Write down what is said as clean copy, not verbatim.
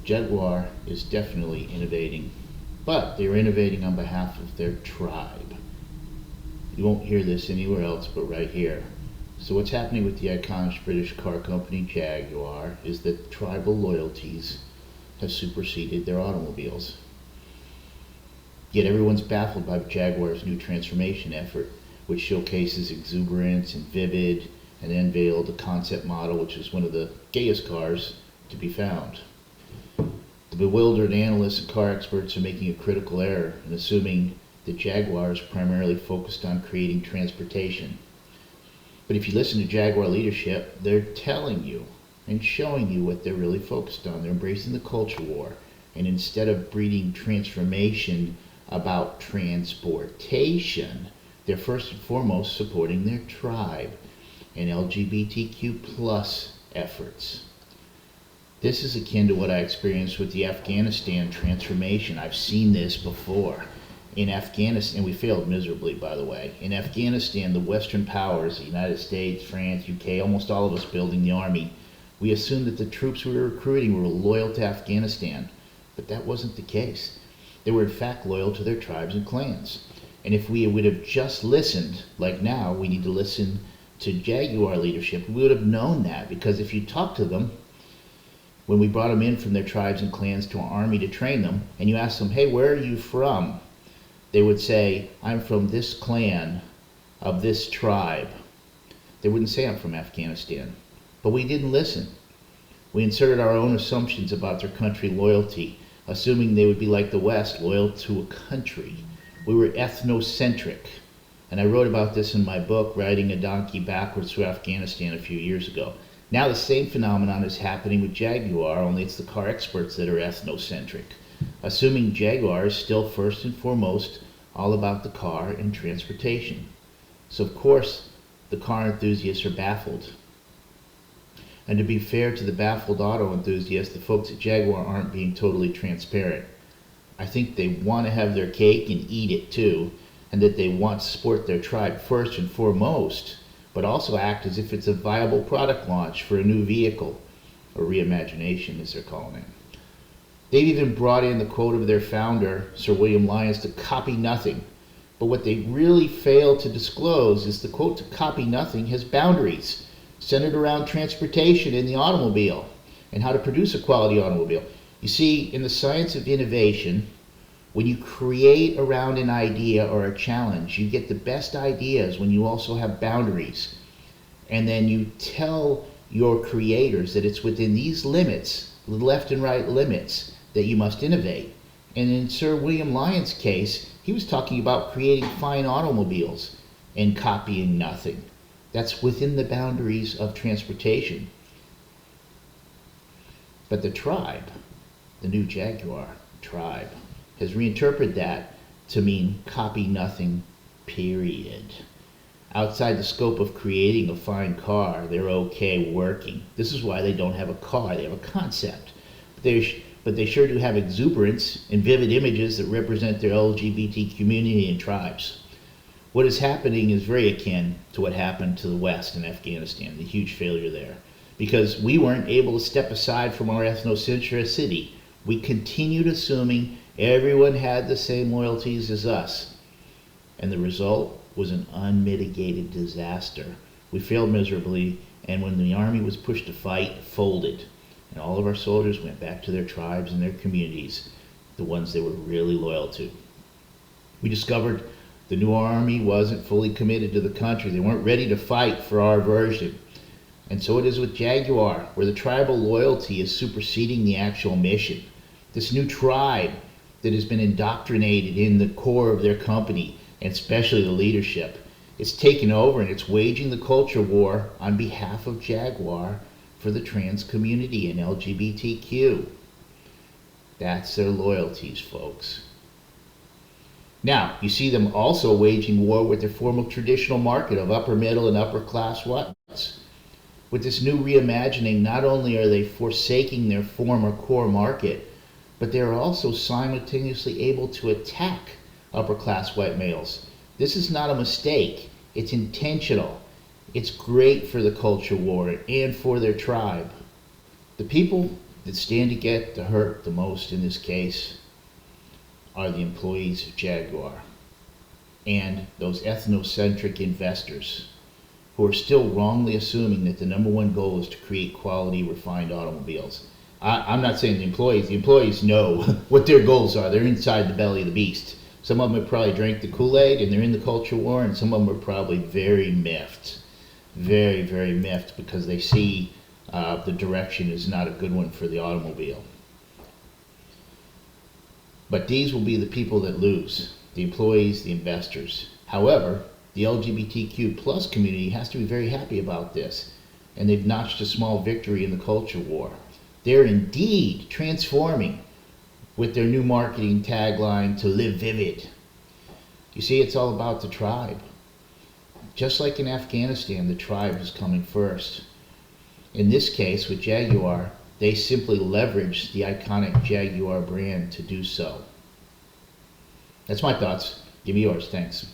Jaguar is definitely innovating, but they're innovating on behalf of their tribe. You won't hear this anywhere else but right here. So what's happening with the iconic British car company Jaguar is that tribal loyalties have superseded their automobiles. Yet everyone's baffled by Jaguar's new transformation effort, which showcases exuberance and vivid, and unveiled a concept model which is one of the gayest cars to be found. The bewildered analysts and car experts are making a critical error in assuming that Jaguar is primarily focused on creating transportation. But if you listen to Jaguar leadership, they're telling you and showing you what they're really focused on. They're embracing the culture war, and instead of breeding transformation about transportation, they're first and foremost supporting their tribe and LGBTQ plus efforts. This is akin to what I experienced with the Afghanistan transformation. I've seen this before. In Afghanistan, we failed miserably, by the way. In Afghanistan, the Western powers, the United States, France, UK, almost all of us building the army, we assumed that the troops we were recruiting were loyal to Afghanistan. But that wasn't the case. They were in fact loyal to their tribes and clans. And if we would have just listened, like now, we need to listen to Jaguar leadership, we would have known that. Because if you talk to them, when we brought them in from their tribes and clans to our army to train them, and you ask them, hey, where are you from? They would say, I'm from this clan of this tribe. They wouldn't say I'm from Afghanistan. But we didn't listen. We inserted our own assumptions about their country loyalty, assuming they would be like the West, loyal to a country. We were ethnocentric. And I wrote about this in my book, Riding a Donkey Backwards Through Afghanistan, a few years ago. Now the same phenomenon is happening with Jaguar, only it's the car experts that are ethnocentric, assuming Jaguar is still first and foremost all about the car and transportation. So of course, the car enthusiasts are baffled. And to be fair to the baffled auto enthusiasts, the folks at Jaguar aren't being totally transparent. I think they want to have their cake and eat it too, and that they want to support their tribe first and foremost, but also act as if it's a viable product launch for a new vehicle, or reimagination as they're calling it. They've even brought in the quote of their founder, Sir William Lyons, to copy nothing. But what they really fail to disclose is the quote to copy nothing has boundaries centered around transportation in the automobile and how to produce a quality automobile. You see, in the science of innovation, when you create around an idea or a challenge, you get the best ideas when you also have boundaries. And then you tell your creators that it's within these limits, left and right limits, that you must innovate. And in Sir William Lyons' case, he was talking about creating fine automobiles and copying nothing. That's within the boundaries of transportation. But the tribe, the new Jaguar tribe, has reinterpreted that to mean copy nothing, period. Outside the scope of creating a fine car, they're okay working. This is why they don't have a car, they have a concept. But they sure do have exuberance and vivid images that represent their LGBT community and tribes. What is happening is very akin to what happened to the West in Afghanistan, the huge failure there. Because we weren't able to step aside from our ethnocentricity. We continued assuming everyone had the same loyalties as us. And the result was an unmitigated disaster. We failed miserably, and when the army was pushed to fight, it folded. And all of our soldiers went back to their tribes and their communities, the ones they were really loyal to. We discovered the new army wasn't fully committed to the country. They weren't ready to fight for our version. And so it is with Jaguar, where the tribal loyalty is superseding the actual mission. This new tribe that has been indoctrinated in the core of their company, and especially the leadership, it's taken over and it's waging the culture war on behalf of Jaguar for the trans community and LGBTQ. That's their loyalties, folks. Now, you see them also waging war with their former traditional market of upper middle and upper class whites. With this new reimagining, not only are they forsaking their former core market, but they are also simultaneously able to attack upper class white males. This is not a mistake, it's intentional. It's great for the culture war and for their tribe. The people that stand to get the hurt the most in this case are the employees of Jaguar and those ethnocentric investors who are still wrongly assuming that the number one goal is to create quality, refined automobiles. I'm not saying the employees know what their goals are. They're inside the belly of the beast. Some of them have probably drank the Kool-Aid and they're in the culture war, and some of them are probably very miffed. Very, very miffed because they see the direction is not a good one for the automobile. But these will be the people that lose, the employees, the investors. However, the LGBTQ plus community has to be very happy about this, and they've notched a small victory in the culture war. They're indeed transforming with their new marketing tagline to live vivid. You see, it's all about the tribe. Just like in Afghanistan, the tribe is coming first. In this case, with Jaguar, they simply leveraged the iconic Jaguar brand to do so. That's my thoughts. Give me yours. Thanks.